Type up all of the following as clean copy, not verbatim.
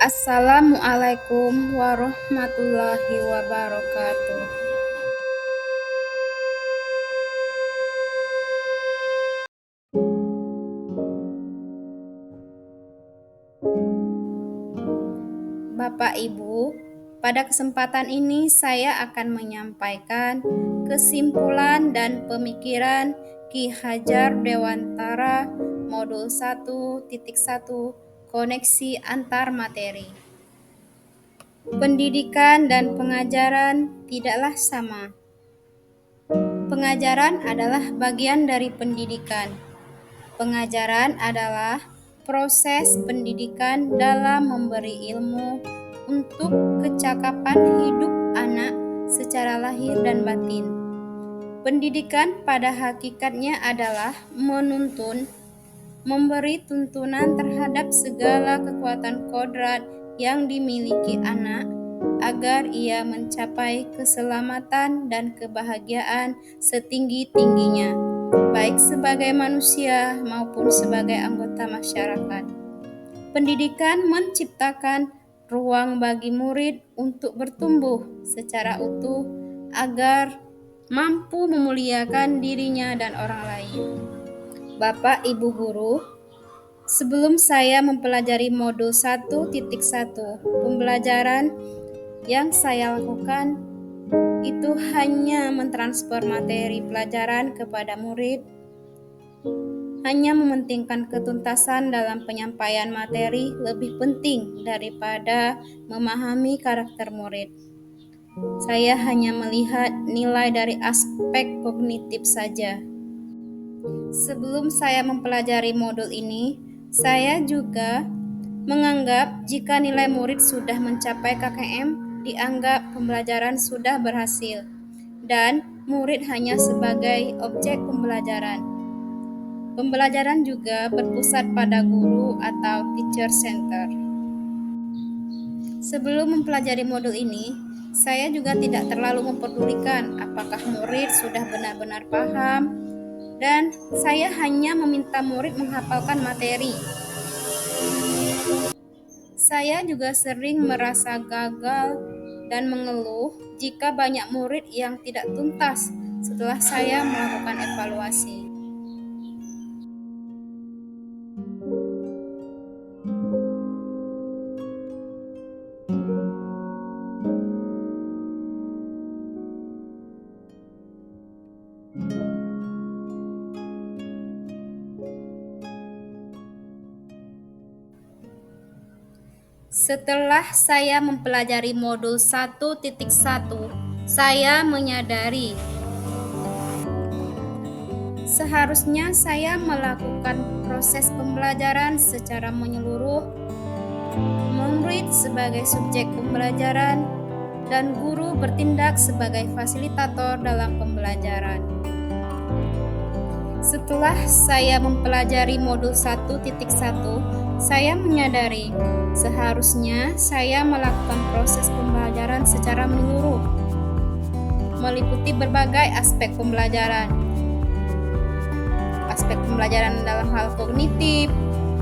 Assalamualaikum warahmatullahi wabarakatuh. Bapak Ibu, pada kesempatan ini saya akan menyampaikan kesimpulan dan pemikiran Ki Hajar Dewantara Modul 1.1 Koneksi Antar Materi. Pendidikan dan pengajaran tidaklah sama. Pengajaran adalah bagian dari pendidikan. Pengajaran adalah proses pendidikan dalam memberi ilmu untuk kecakapan hidup anak secara lahir dan batin. Pendidikan pada hakikatnya adalah menuntun, memberi tuntunan terhadap segala kekuatan kodrat yang dimiliki anak agar ia mencapai keselamatan dan kebahagiaan setinggi-tingginya, baik sebagai manusia maupun sebagai anggota masyarakat. Pendidikan menciptakan ruang bagi murid untuk bertumbuh secara utuh agar mampu memuliakan dirinya dan orang lain. Bapak Ibu Guru, sebelum saya mempelajari modul 1.1, pembelajaran yang saya lakukan itu hanya mentransfer materi pelajaran kepada murid, hanya mementingkan ketuntasan dalam penyampaian materi lebih penting daripada memahami karakter murid. Saya hanya melihat nilai dari aspek kognitif saja. Sebelum saya mempelajari modul ini, saya juga menganggap jika nilai murid sudah mencapai KKM, dianggap pembelajaran sudah berhasil, dan murid hanya sebagai objek pembelajaran. Pembelajaran juga berpusat pada guru atau teacher center. Sebelum mempelajari modul ini, saya juga tidak terlalu mempedulikan apakah murid sudah benar-benar paham, dan saya hanya meminta murid menghafalkan materi. Saya juga sering merasa gagal dan mengeluh jika banyak murid yang tidak tuntas setelah saya melakukan evaluasi. Setelah saya mempelajari modul 1.1, saya menyadari seharusnya saya melakukan proses pembelajaran secara menyeluruh, murid sebagai subjek pembelajaran, dan guru bertindak sebagai fasilitator dalam pembelajaran. Setelah saya mempelajari modul 1.1, saya menyadari seharusnya saya melakukan proses pembelajaran secara menyeluruh, meliputi berbagai aspek pembelajaran. Aspek pembelajaran dalam hal kognitif,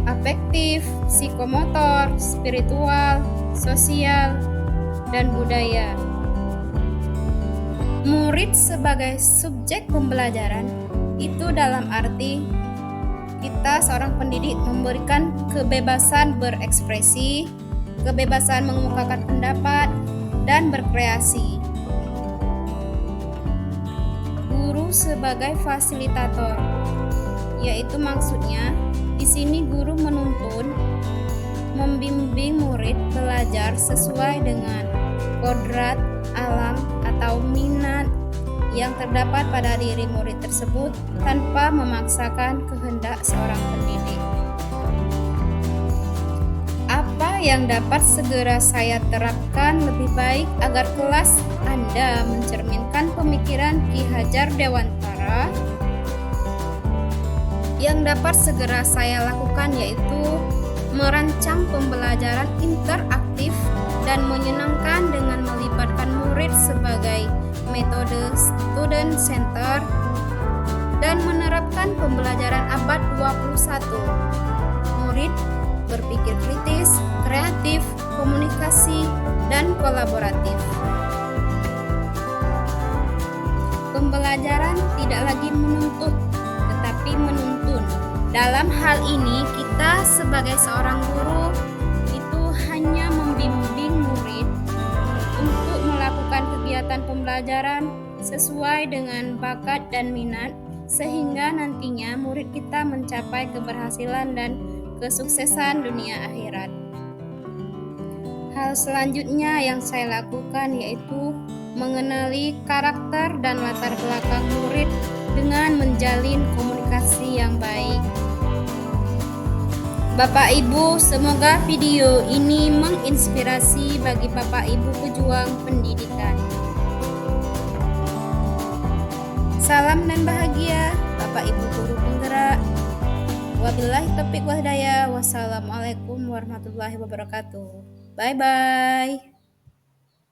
afektif, psikomotor, spiritual, sosial, dan budaya. Murid sebagai subjek pembelajaran itu dalam arti kita seorang pendidik memberikan kebebasan berekspresi, kebebasan mengemukakan pendapat, dan berkreasi. Guru sebagai fasilitator, yaitu maksudnya di sini guru menuntun, membimbing murid belajar sesuai dengan kodrat, alam, atau minat yang terdapat pada diri murid tersebut tanpa memaksakan kehendak seorang pendidik. Apa yang dapat segera saya terapkan lebih baik agar kelas Anda mencerminkan pemikiran Ki Hajar Dewantara? Yang dapat segera saya lakukan yaitu merancang pembelajaran interaktif dan menyenangkan dengan melibatkan murid sebagai metode student center dan menerapkan pembelajaran abad 21. Murid berpikir kritis, kreatif, komunikasi, dan kolaboratif. Pembelajaran tidak lagi menuntut, tetapi menuntun. Dalam hal ini, kita sebagai seorang guru itu hanya membimbing murid untuk melakukan kegiatan pembelajaran sesuai dengan bakat dan minat, sehingga nantinya murid kita mencapai keberhasilan dan kesuksesan dunia akhirat. Hal selanjutnya yang saya lakukan yaitu mengenali karakter dan latar belakang murid dengan menjalin komunikasi yang baik. Bapak Ibu, semoga video ini menginspirasi bagi Bapak Ibu pejuang pendidikan. Salam dan bahagia Bapak Ibu guru penggerak. Wabillahi taufiq wal hidayah. Wassalamualaikum warahmatullahi wabarakatuh. Bye bye.